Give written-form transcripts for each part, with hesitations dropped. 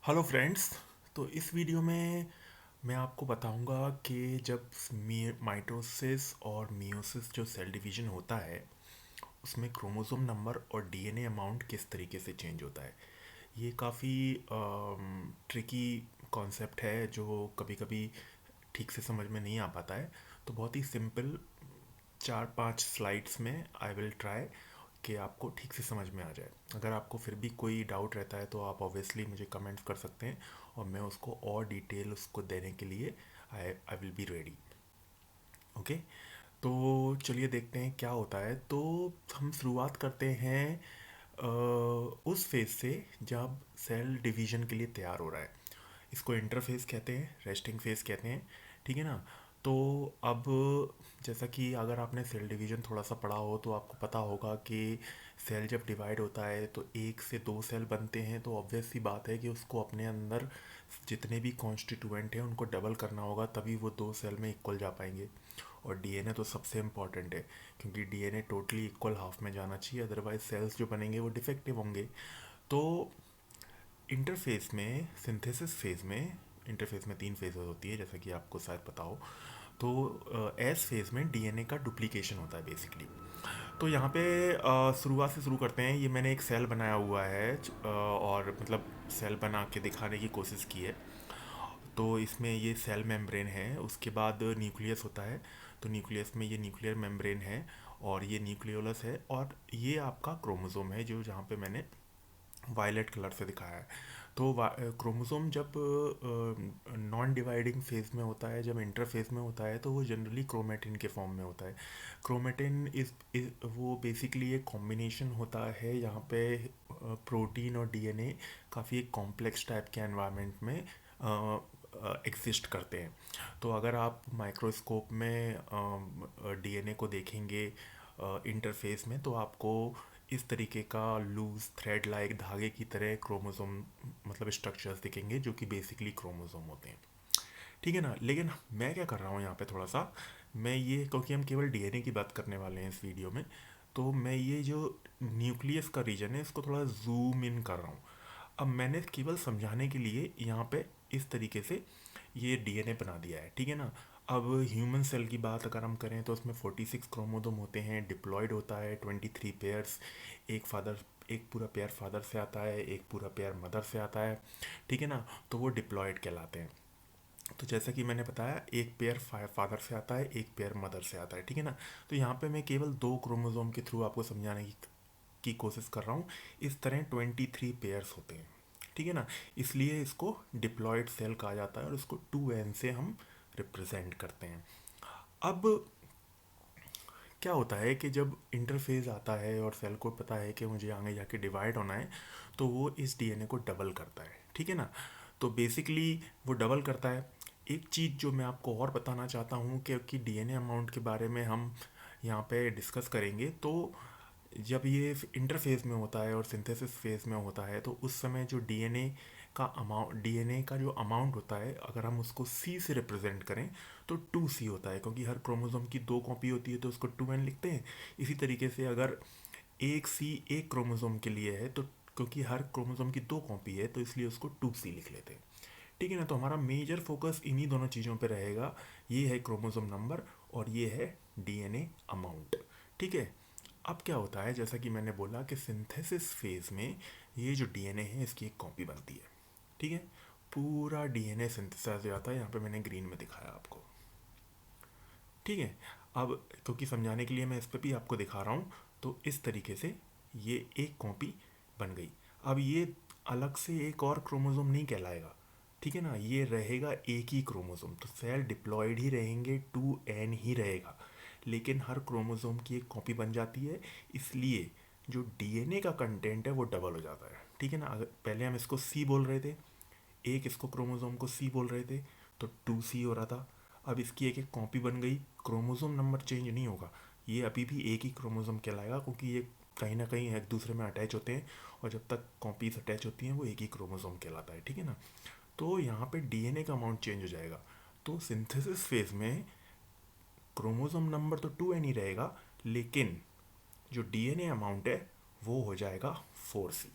Hello friends. तो इस video में मैं आपको बताऊंगा कि जब माइटोसिस और मियोसिस जो सेल डिवीजन होता है उसमें क्रोमोसोम नंबर और डीएनए अमाउंट किस तरीके से चेंज होता है। ये काफ़ी ट्रिकी कॉन्सेप्ट है जो कभी कभी ठीक से समझ में नहीं आ पाता है। तो बहुत ही सिंपल 4-5 स्लाइड्स में आई विल ट्राई कि आपको ठीक से समझ में आ जाए। अगर आपको फिर भी कोई डाउट रहता है तो आप ऑब्वियसली मुझे कमेंट्स कर सकते हैं और मैं उसको और डिटेल उसको देने के लिए I I will be ready. Okay. तो चलिए देखते हैं क्या होता है। तो हम शुरुआत करते हैं अ, उस फेज से जब सेल डिवीजन के लिए तैयार हो रहा है। इसको इंटरफेस कहते हैं, रेस्टिंग फेज कहते हैं। ठीक है ना। तो अब जैसा कि अगर आपने सेल डिवीजन थोड़ा सा पढ़ा हो तो आपको पता होगा कि सेल जब डिवाइड होता है तो एक से दो सेल बनते हैं। तो ऑब्वियस सी बात है कि उसको अपने अंदर जितने भी कॉन्स्टिट्यूएंट हैं उनको डबल करना होगा, तभी वो दो सेल में इक्वल जा पाएंगे। और डीएनए तो सबसे इम्पॉर्टेंट है क्योंकि डीएनए टोटली इक्वल हाफ में जाना चाहिए, अदरवाइज सेल्स जो बनेंगे वो डिफेक्टिव होंगे। तो इंटरफेस में, सिंथेसिस फेज में, इंटरफेस में 3 फेजेस होती है जैसा कि आपको शायद पता हो। तो एस फेज में डीएनए का डुप्लीकेशन होता है बेसिकली। तो यहाँ पे शुरुआत से शुरू करते हैं। ये मैंने एक सेल बनाया हुआ है और मतलब सेल बना के दिखाने की कोशिश की है। तो इसमें ये सेल मेम्ब्रेन है, उसके बाद न्यूक्लियस होता है। तो न्यूक्लियस में ये न्यूक्लियर मेम्ब्रेन है और ये न्यूक्लियोलस है और ये आपका क्रोमोसोम है जो जहाँ पे मैंने वायलेट कलर से दिखाया है। तो क्रोमोसोम जब नॉन डिवाइडिंग फेज में होता है, जब इंटरफेज में होता है तो वो जनरली क्रोमेटिन के फॉर्म में होता है। क्रोमेटिन इस वो बेसिकली एक कॉम्बिनेशन होता है यहाँ पे प्रोटीन और डीएनए काफ़ी एक कॉम्प्लेक्स टाइप के एनवायरनमेंट में एग्जिस्ट करते हैं। तो अगर आप माइक्रोस्कोप में डीएनए को देखेंगे इंटरफेस में तो आपको इस तरीके का लूज थ्रेड लाइक धागे की तरह क्रोमोसोम मतलब स्ट्रक्चर्स दिखेंगे जो कि बेसिकली क्रोमोसोम होते हैं। ठीक है ना। लेकिन मैं क्या कर रहा हूँ यहाँ पे थोड़ा सा, मैं ये क्योंकि हम केवल डीएनए की बात करने वाले हैं इस वीडियो में, तो मैं ये जो न्यूक्लियस का रीजन है इसको थोड़ा जूम इन कर रहा हूँ। अब मैंने केवल समझाने के लिए यहाँ पे इस तरीके से ये डीएनए बना दिया है। ठीक है ना। अब ह्यूमन सेल की बात अगर हम करें तो उसमें 46 क्रोमोसोम होते हैं, डिप्लॉयड होता है 23 पेयर्स। एक पूरा पेयर फादर से आता है, एक पूरा पेयर मदर से आता है। ठीक है ना। तो वो डिप्लॉयड कहलाते हैं। तो जैसा कि मैंने बताया, एक पेयर फादर से आता है, एक पेयर मदर से आता है। ठीक है ना। तो यहाँ पे मैं केवल दो क्रोमोसोम के थ्रू आपको समझाने की कोशिश कर रहा हूँ। इस तरह 23 पेयर्स होते हैं। ठीक है ना। इसलिए इसको डिप्लॉयड सेल कहा जाता है और इसको 2n से हम रिप्रेजेंट करते हैं। अब क्या होता है कि जब इंटरफेज आता है और सेल को पता है कि मुझे आगे जाके डिवाइड होना है तो वो इस डीएनए को डबल करता है। ठीक है ना। तो बेसिकली वो डबल करता है। एक चीज़ जो मैं आपको और बताना चाहता हूँ क्योंकि डीएनए अमाउंट के बारे में हम यहाँ पे डिस्कस करेंगे, तो जब ये इंटरफेज में होता है और सिंथेसिस फेज में होता है तो उस समय जो डीएनए का जो अमाउंट होता है अगर हम उसको सी से रिप्रेजेंट करें तो 2c होता है, क्योंकि हर क्रोमोसोम की दो कॉपी होती है तो उसको 2n लिखते हैं। इसी तरीके से अगर एक सी एक क्रोमोसोम के लिए है तो क्योंकि हर क्रोमोसोम की दो कॉपी है तो इसलिए उसको 2c लिख लेते हैं। ठीक है ना। तो हमारा मेजर फोकस इन्हीं दोनों चीज़ों पे रहेगा। ये है क्रोमोसोम नंबर और ये है डीएनए अमाउंट। ठीक है। अब क्या होता है, जैसा कि मैंने बोला कि सिंथेसिस फेज में ये जो डीएनए है इसकी एक कॉपी बनती है। ठीक है। पूरा डीएनए सिंथेसाइज हो जाता है, यहाँ पे मैंने ग्रीन में दिखाया आपको। ठीक है। अब क्योंकि समझाने के लिए मैं इस पर भी आपको दिखा रहा हूँ, तो इस तरीके से ये एक कॉपी बन गई। अब ये अलग से एक और क्रोमोसोम नहीं कहलाएगा। ठीक है ना। ये रहेगा एक ही क्रोमोसोम, तो सेल डिप्लॉयड ही रहेंगे, 2n ही रहेगा, लेकिन हर क्रोमोसोम की एक कॉपी बन जाती है। इसलिए जो डीएनए का कंटेंट है वो डबल हो जाता है। ठीक है ना। अगर पहले हम इसको सी बोल रहे थे, एक इसको क्रोमोसोम को सी बोल रहे थे, तो 2c हो रहा था। अब इसकी एक एक कॉपी बन गई, क्रोमोसोम नंबर चेंज नहीं होगा, ये अभी भी एक ही क्रोमोसोम कहलाएगा क्योंकि ये कहीं ना कहीं एक दूसरे में अटैच होते हैं और जब तक कॉपीज अटैच होती हैं वो एक ही क्रोमोसोम कहलाता है। ठीक है ना। तो यहाँ पे डीएनए का अमाउंट चेंज हो जाएगा। तो सिंथेसिस फेज में क्रोमोसोम नंबर तो 2n ही रहेगा, लेकिन जो डीएनए अमाउंट है वो हो जाएगा 4c।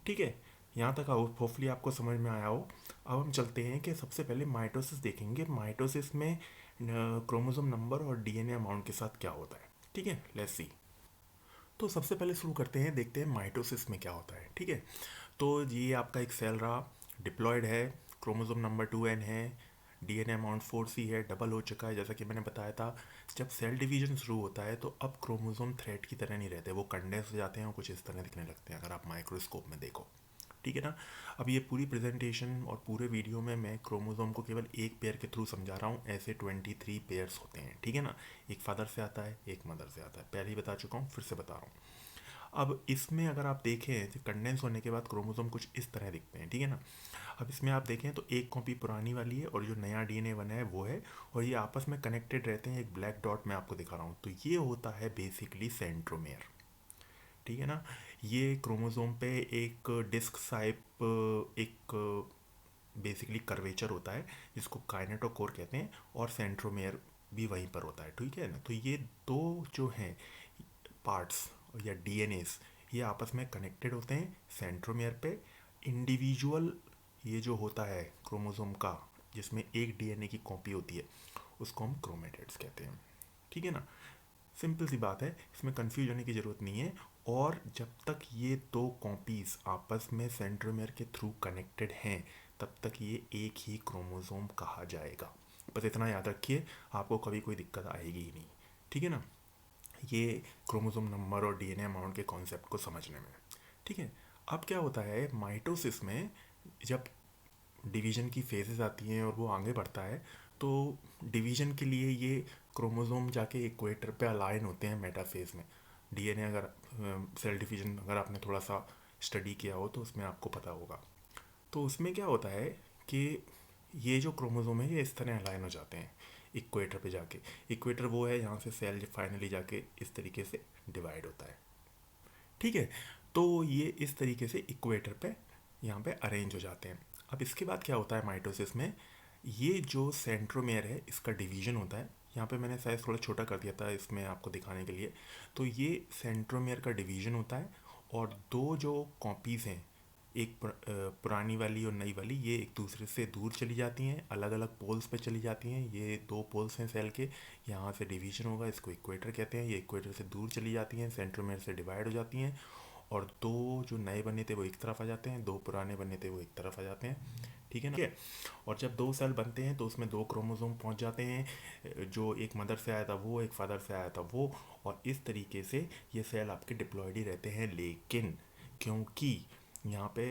ठीक है। यहाँ तक होपफुली आपको समझ में आया हो। अब हम चलते हैं कि सबसे पहले माइटोसिस देखेंगे। माइटोसिस में क्रोमोसोम नंबर और डीएनए अमाउंट के साथ क्या होता है। ठीक है, लेट्स सी। तो सबसे पहले शुरू करते हैं, देखते हैं माइटोसिस में क्या होता है। ठीक है, तो ये आपका एक सेल रहा, डिप्लॉयड है, क्रोमोसोम नंबर 2n है, डीएनए अमाउंट 4c है, डबल हो चुका है जैसा कि मैंने बताया था। जब सेल डिवीजन शुरू होता है तो अब क्रोमोसोम थ्रेड की तरह नहीं रहते, वो कंडेंस हो जाते हैं और कुछ इस तरह दिखने लगते हैं अगर आप माइक्रोस्कोप में देखो। ठीक है ना। अब ये पूरी प्रेजेंटेशन और पूरे वीडियो में मैं क्रोमोसोम को केवल एक पेयर के थ्रू समझा रहा हूँ। ऐसे 23 पेयर्स होते हैं। ठीक है ना। एक फादर से आता है, एक मदर से आता है, पहले ही बता चुका हूँ, फिर से बता रहा हूँ। अब इसमें अगर आप देखें तो कंडेंस होने के बाद क्रोमोसोम कुछ इस तरह दिखते हैं। ठीक है ना। अब इसमें आप देखें तो एक कॉपी पुरानी वाली है और जो नया डीएनए बना है वो है, और ये आपस में कनेक्टेड रहते हैं। एक ब्लैक डॉट मैं आपको दिखा रहा हूँ, तो ये होता है बेसिकली सेंट्रोमेयर। ठीक है ना। ये क्रोमोसोम पे एक डिस्क साइप एक बेसिकली कर्वेचर होता है जिसको काइनेटोकोर कहते हैं, और सेंट्रोमेयर भी वहीं पर होता है। ठीक है ना। तो ये दो जो हैं पार्ट्स या डीएनएस, ये आपस में कनेक्टेड होते हैं सेंट्रोमेयर पे। इंडिविजुअल ये जो होता है क्रोमोसोम का, जिसमें एक डीएनए की कॉपी होती है, उसको हम क्रोमेटिड्स कहते हैं। ठीक है ना। सिंपल सी बात है, इसमें कंफ्यूज होने की ज़रूरत नहीं है। और जब तक ये दो कॉपीज आपस में सेंट्रोमेयर के थ्रू कनेक्टेड हैं, तब तक ये एक ही क्रोमोसोम कहा जाएगा। बस इतना याद रखिए, आपको कभी कोई दिक्कत आएगी ही नहीं। ठीक है ना। ये क्रोमोसोम नंबर और डीएनए अमाउंट के कॉन्सेप्ट को समझने में। ठीक है। अब क्या होता है माइटोसिस में, जब डिवीजन की फेजेस आती हैं और वो आगे बढ़ता है, तो डिवीजन के लिए ये क्रोमोसोम जाके इक्वेटर पे अलाइन होते हैं मेटाफेज में। डीएनए अगर सेल डिवीजन अगर आपने थोड़ा सा स्टडी किया हो तो उसमें आपको पता होगा। तो उसमें क्या होता है कि ये जो क्रोमोसोम है ये इस तरह अलाइन हो जाते हैं इक्वेटर पे जाके। इक्वेटर वो है यहाँ से सेल फाइनली जाके इस तरीके से डिवाइड होता है। ठीक है। तो ये इस तरीके से इक्वेटर पे यहाँ पे अरेंज हो जाते हैं। अब इसके बाद क्या होता है माइटोसिस में, ये जो सेंट्रोमेयर है इसका डिवीजन होता है। यहाँ पे मैंने साइज थोड़ा छोटा कर दिया था इसमें आपको दिखाने के लिए। तो ये सेंट्रोमेयर का डिवीजन होता है, और दो जो कॉपीज़ हैं, एक पुरानी वाली और नई वाली, ये एक दूसरे से दूर चली जाती हैं, अलग अलग पोल्स पे चली जाती हैं। ये दो पोल्स हैं सेल के, यहाँ से डिवीजन होगा, इसको इक्वेटर कहते हैं। ये इक्वेटर से दूर चली जाती हैं, सेंट्रोमेयर से डिवाइड हो जाती हैं, और दो जो नए बने थे वो एक तरफ आ जाते हैं, दो पुराने बने थे वो एक तरफ आ जाते हैं। ठीक है ना। ठीक है। और जब दो सेल बनते हैं तो उसमें दो क्रोमोसोम पहुंच जाते हैं, जो एक मदर से आया था वो, एक फादर से आया था वो, और इस तरीके से ये सेल आपके डिप्लॉयड ही रहते हैं। लेकिन क्योंकि यहाँ पे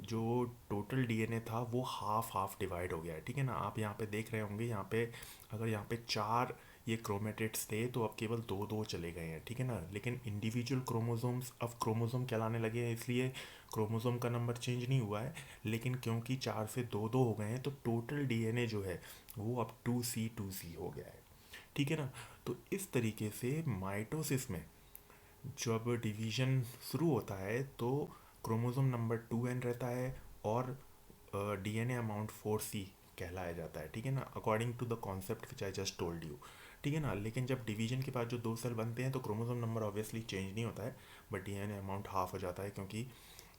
जो टोटल डीएनए था वो हाफ हाफ डिवाइड हो गया है। ठीक है ना। आप यहाँ पे देख रहे होंगे, यहाँ पे अगर यहाँ पे चार ये क्रोमेटिड्स थे तो अब केवल दो दो चले गए हैं। ठीक है ना। लेकिन इंडिविजुअल क्रोमोसोम्स अब क्रोमोसोम कहलाने लगे हैं, इसलिए क्रोमोसोम का नंबर चेंज नहीं हुआ है। लेकिन क्योंकि चार से दो दो हो गए हैं तो टोटल डीएनए जो है वो अब 2C हो गया है। ठीक है ना। तो इस तरीके से माइटोसिस में जब डिवीजन शुरू होता है तो क्रोमोसोम नंबर 2n रहता है, और डीएनए अमाउंट 4c कहलाया जाता है। ठीक है ना, according to the concept which I just told you. ठीक है ना। लेकिन जब डिवीजन के बाद जो दो सेल बनते हैं तो क्रोमोसोम नंबर ऑब्वियसली चेंज नहीं होता है, बट डीएनए अमाउंट हाफ हो जाता है, क्योंकि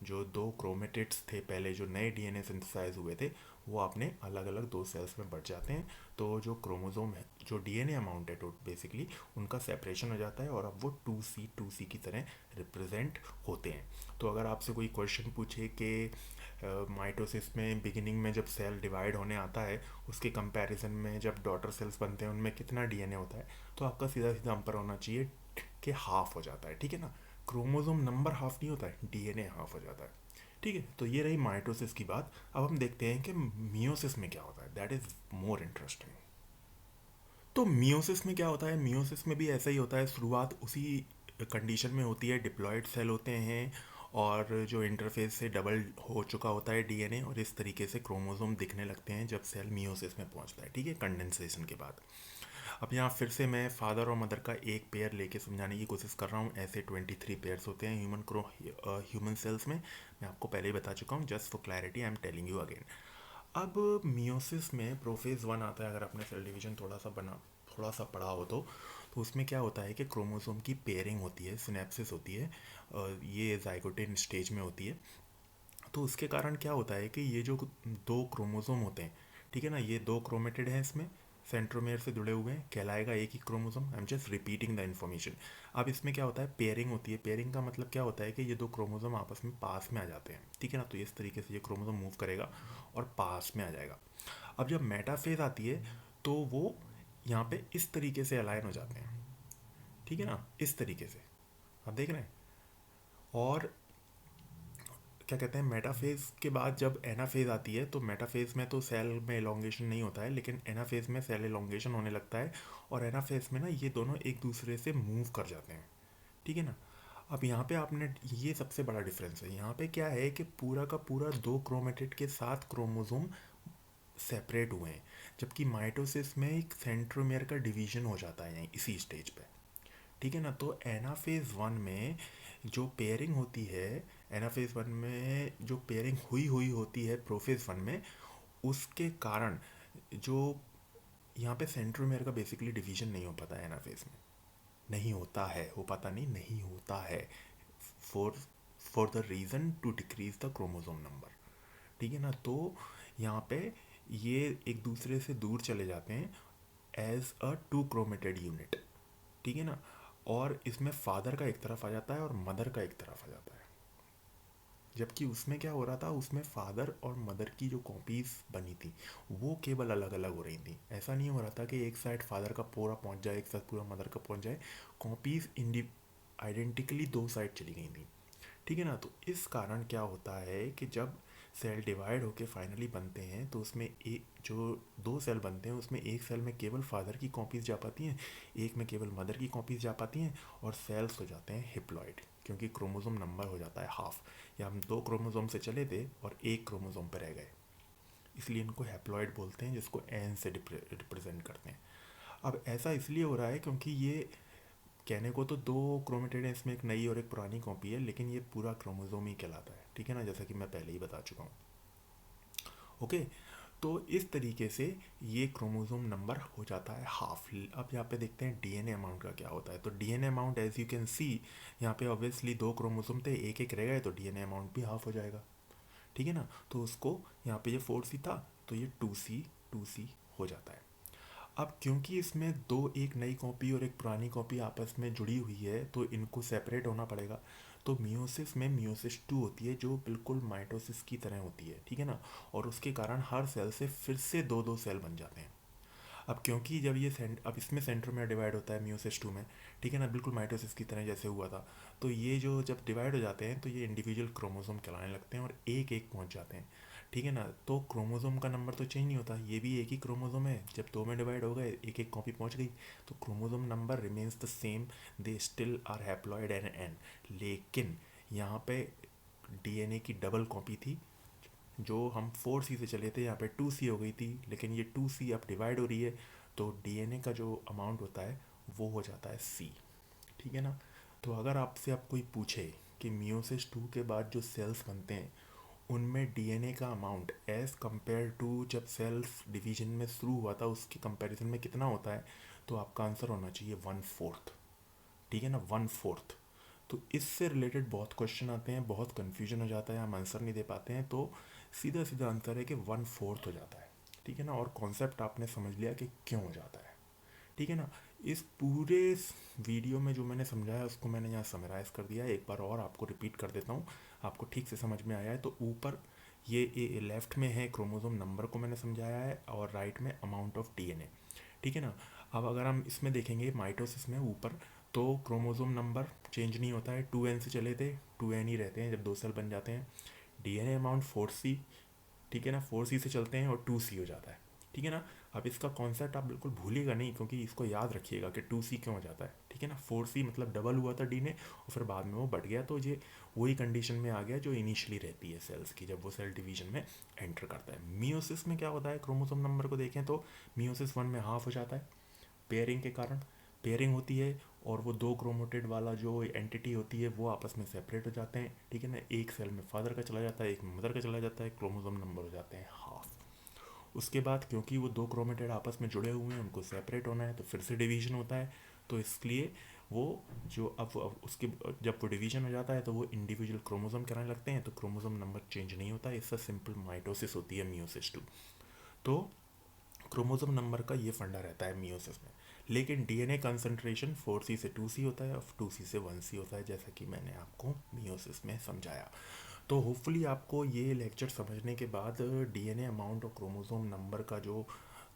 जो दो क्रोमेटिड्स थे पहले, जो नए डीएनए सिंथेसाइज हुए थे, वो अपने अलग अलग दो सेल्स में बढ़ जाते हैं। तो जो क्रोमोसोम है, जो डीएनए अमाउंट है, तो बेसिकली उनका सेपरेशन हो जाता है और अब वो 2C की तरह रिप्रेजेंट होते हैं। तो अगर आपसे कोई क्वेश्चन पूछे कि माइटोसिस में बिगिनिंग में जब सेल डिवाइड होने आता है उसके कंपैरिजन में जब डॉटर सेल्स बनते हैं उनमें कितना डीएनए होता है, तो आपका सीधा सीधा आंसर होना चाहिए कि हाफ हो जाता है। ठीक है ना। क्रोमोसोम नंबर हाफ नहीं होता है, डीएनए हाफ हो जाता है। ठीक है। तो ये रही माइटोसिस की बात। अब हम देखते हैं कि मियोसिस में क्या होता है, दैट इज़ मोर इंटरेस्टिंग। तो मियोसिस में क्या होता है, मियोसिस में भी ऐसा ही होता है, शुरुआत उसी कंडीशन में होती है। डिप्लॉयड सेल होते हैं और जो इंटरफेस से डबल हो चुका होता है डीएनए, और इस तरीके से क्रोमोसोम दिखने लगते हैं जब सेल मियोसिस में पहुंचता है। ठीक है, कंडेंसेशन के बाद। अब यहाँ फिर से मैं फादर और मदर का एक पेयर लेके समझाने की कोशिश कर रहा हूँ। ऐसे 23 पेयर्स होते हैं ह्यूमन सेल्स में। मैं आपको पहले ही बता चुका हूँ, just for clarity I am telling you again. अब मियोसिस में प्रोफेज 1 आता है, अगर आपने सेल डिवीजन थोड़ा सा पढ़ा हो तो उसमें क्या होता है कि क्रोमोसोम की पेयरिंग होती है, सिनेप्सिस होती है, ये जाइगोटिन स्टेज में होती है। तो उसके कारण क्या होता है कि ये जो दो क्रोमोसोम होते हैं, ठीक है ना, ये दो क्रोमेटिड हैं, इसमें सेंट्रोमेयर से जुड़े हुए हैं, कहलाएगा एक ही chromosome. I am just repeating the information. अब इसमें क्या होता है, पेयरिंग होती है। पेयरिंग का मतलब क्या होता है कि ये दो क्रोमोसोम आपस में पास में आ जाते हैं, ठीक है ना। तो इस तरीके से ये क्रोमोसोम मूव करेगा और पास में आ जाएगा। अब जब मेटाफेज आती है तो वो यहाँ पे इस तरीके से अलाइन हो जाते हैं, ठीक है ना, इस तरीके से आप देख रहे हैं। और क्या कहते हैं, मेटाफेज के बाद जब एनाफेज आती है, तो मेटाफेज में तो सेल में एलोंगेशन नहीं होता है, लेकिन एनाफेज में सेल एलोंगेशन होने लगता है। और एनाफेज में ना ये दोनों एक दूसरे से मूव कर जाते हैं, ठीक है ना। अब यहाँ पे आपने, ये सबसे बड़ा डिफरेंस है। यहाँ पे क्या है कि पूरा का पूरा दो क्रोमेटिड के साथ क्रोमोसोम सेपरेट हुए हैं, जबकि माइटोसिस में एक सेंट्रोमियर का डिवीजन हो जाता है यहीं इसी स्टेज पे, ठीक है ना। तो एनाफेज वन में जो पेयरिंग होती है, एनाफेज वन में जो पेयरिंग हुई हुई होती है प्रोफेज वन में, उसके कारण जो यहाँ पे सेंट्रोमेयर का बेसिकली डिवीजन नहीं हो पाता है एनाफेज में। नहीं होता है, हो पाता नहीं, नहीं होता है। For for the reason to decrease the chromosome number, ठीक है ना। तो यहाँ पे ये एक दूसरे से दूर चले जाते हैं as a two chromatid unit, ठीक है ना। और इसमें फादर का एक तरफ आ जाता है और मदर का एक तरफ आ जाता है। जबकि उसमें क्या हो रहा था, उसमें फादर और मदर की जो कॉपीज बनी थी वो केवल अलग अलग हो रही थी। ऐसा नहीं हो रहा था कि एक साइड फादर का पूरा पहुंच जाए, एक साइड पूरा मदर का पहुंच जाए। कॉपीज आइडेंटिकली दो साइड चली गई थी, ठीक है ना। तो इस कारण क्या होता है कि जब सेल डिवाइड होके फाइनली बनते हैं तो उसमें एक जो दो सेल बनते हैं उसमें एक सेल में केवल फादर की कॉपीज जा पाती हैं, एक में केवल मदर की कॉपीज जा पाती हैं, और सेल्स हो जाते हैं हिप्लॉइड, क्योंकि क्रोमोसोम नंबर हो जाता है हाफ। या हम दो क्रोमोसोम से चले थे और एक क्रोमोसोम पर रह गए, इसलिए इनको हैप्लॉइड बोलते हैं, जिसको एन से रिप्रेजेंट करते हैं। अब ऐसा इसलिए हो रहा है क्योंकि ये कहने को तो दो क्रोमेटिड हैं, इसमें एक नई और एक पुरानी कॉपी है, लेकिन ये पूरा क्रोमोसोम ही कहलाता है, ठीक है ना, जैसा कि मैं पहले ही बता चुका हूँ। ओके, तो इस तरीके से ये क्रोमोसोम नंबर हो जाता है हाफ। अब यहाँ पे देखते हैं डीएनए अमाउंट का क्या होता है। तो DNA amount as you can see, यहाँ पे ऑब्वियसली दो क्रोमोसोम थे, एक एक रह गए, तो डीएनए अमाउंट भी हाफ हो जाएगा, ठीक है ना। तो उसको यहाँ पे ये 4C था, तो ये 2C हो जाता है। अब क्योंकि इसमें दो, एक नई कॉपी और एक पुरानी कॉपी आपस में जुड़ी हुई है, तो इनको सेपरेट होना पड़ेगा। तो मियोसिस में मियोसिस टू होती है, जो बिल्कुल माइटोसिस की तरह होती है, ठीक है ना। और उसके कारण हर सेल से फिर से दो दो सेल बन जाते हैं। अब क्योंकि जब ये अब इसमें सेंट्रोमियर डिवाइड होता है मियोसिस टू में, ठीक है ना, बिल्कुल माइटोसिस की तरह जैसे हुआ था। तो ये जो जब डिवाइड हो जाते हैं तो ये इंडिविजुअल क्रोमोसोम कहलाने लगते हैं और एक एक पहुंच जाते हैं, ठीक है ना। तो क्रोमोसोम का नंबर तो चेंज नहीं होता, ये भी एक ही क्रोमोसोम है, जब दो में डिवाइड हो गए एक एक कॉपी पहुंच गई, तो chromosome number remains the same, they still are haploid and N. लेकिन यहाँ पे डीएनए की डबल कॉपी थी, जो हम 4C से चले थे यहाँ पे 2C हो गई थी, लेकिन ये 2C अब डिवाइड हो रही है, तो डीएनए का जो अमाउंट होता है वो हो जाता है C, ठीक है ना। तो अगर आपसे अब कोई पूछे कि मियोसिस टू के बाद जो सेल्स बनते हैं उनमें डीएनए का अमाउंट एज़ कंपेयर टू जब सेल्स डिवीजन में शुरू हुआ था उसके कंपैरिजन में कितना होता है, तो आपका आंसर होना चाहिए 1/4, ठीक है ना, 1/4। तो इससे रिलेटेड बहुत क्वेश्चन आते हैं, बहुत कन्फ्यूजन हो जाता है, हम आंसर नहीं दे पाते हैं, तो सीधा सीधा आंसर है कि 1/4 हो जाता है, ठीक है ना। और कॉन्सेप्ट आपने समझ लिया कि क्यों हो जाता है, ठीक है ना। इस पूरे वीडियो में जो मैंने समझाया उसको मैंने यहाँ समराइज़ कर दिया है, एक बार और आपको रिपीट कर देता हूँ, आपको ठीक से समझ में आया है तो ऊपर ये लेफ्ट में है क्रोमोसोम नंबर को मैंने समझाया है, और राइट में अमाउंट ऑफ डीएनए, ठीक है ना। अब अगर हम इसमें देखेंगे माइटोसिस में ऊपर, तो क्रोमोसोम नंबर चेंज नहीं होता है, 2N से चले थे 2N ही रहते हैं जब दो सेल बन जाते हैं। डीएनए अमाउंट 4C, ठीक है ना, 4C से चलते हैं और 2C हो जाता है, ठीक है ना। अब इसका कॉन्सेप्ट आप बिल्कुल भूलिएगा नहीं, क्योंकि इसको याद रखिएगा कि 2C क्यों हो जाता है, ठीक है ना। 4C मतलब डबल हुआ था डीएनए और फिर बाद में वो बढ़ गया, तो ये वही कंडीशन में आ गया जो इनिशियली रहती है सेल्स की जब वो सेल डिवीजन में एंटर करता है। मियोसिस में क्या होता है, क्रोमोसोम नंबर को देखें तो मियोसिस वन में हाफ हो जाता है पेयरिंग के कारण। पेयरिंग होती है और वो दो क्रोमेटिड वाला जो एंटिटी होती है वो आपस में सेपरेट हो जाते हैं, ठीक है ना। एक सेल में फादर का चला जाता है, एक में मदर का चला जाता है, क्रोमोसोम नंबर हो जाते हैं हाफ। उसके बाद क्योंकि वो दो क्रोमेटिड आपस में जुड़े हुए हैं, उनको सेपरेट होना है, तो फिर से डिवीजन होता है, तो इसलिए वो जो अब उसके जब वो डिवीजन हो जाता है तो वो इंडिविजुअल क्रोमोसोम कहलाने लगते हैं, तो क्रोमोसोम नंबर चेंज नहीं होता है, इससे सिंपल माइटोसिस होती है मियोसिस टू। तो क्रोमोसोम नंबर का ये फंडा रहता है मियोसिस में। लेकिन डीएनए कंसंट्रेशन 4C से 2C होता है और 2C से 1C होता है, जैसा कि मैंने आपको मियोसिस में समझाया। तो होपफुली आपको ये लेक्चर समझने के बाद डीएनए अमाउंट और क्रोमोसोम नंबर का जो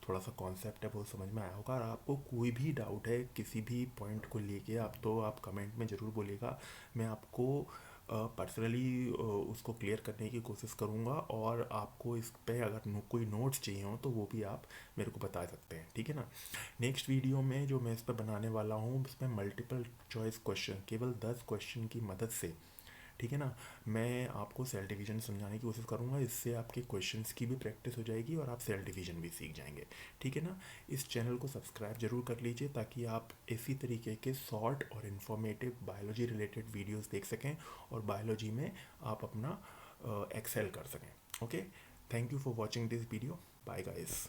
थोड़ा सा कॉन्सेप्ट है वो समझ में आया होगा। और आपको कोई भी डाउट है किसी भी पॉइंट को लेके आप कमेंट में ज़रूर बोलिएगा। मैं आपको पर्सनली उसको क्लियर करने की कोशिश करूँगा, और आपको इस पे अगर कोई नोट्स चाहिए हो तो वो भी आप मेरे को बता सकते हैं, ठीक है ना। नेक्स्ट वीडियो में जो मैं इस पर बनाने वाला हूँ उसमें मल्टीपल चॉइस क्वेश्चन, केवल 10 क्वेश्चन की मदद से, ठीक है ना, मैं आपको सेल डिवीजन समझाने की कोशिश करूँगा। इससे आपके क्वेश्चंस की भी प्रैक्टिस हो जाएगी और आप सेल डिवीजन भी सीख जाएंगे, ठीक है ना। इस चैनल को सब्सक्राइब जरूर कर लीजिए ताकि आप इसी तरीके के शॉर्ट और इन्फॉर्मेटिव बायोलॉजी रिलेटेड वीडियोस देख सकें और बायोलॉजी में आप अपना एक्सेल कर सकें। Okay, thank you for watching this video. Bye guys.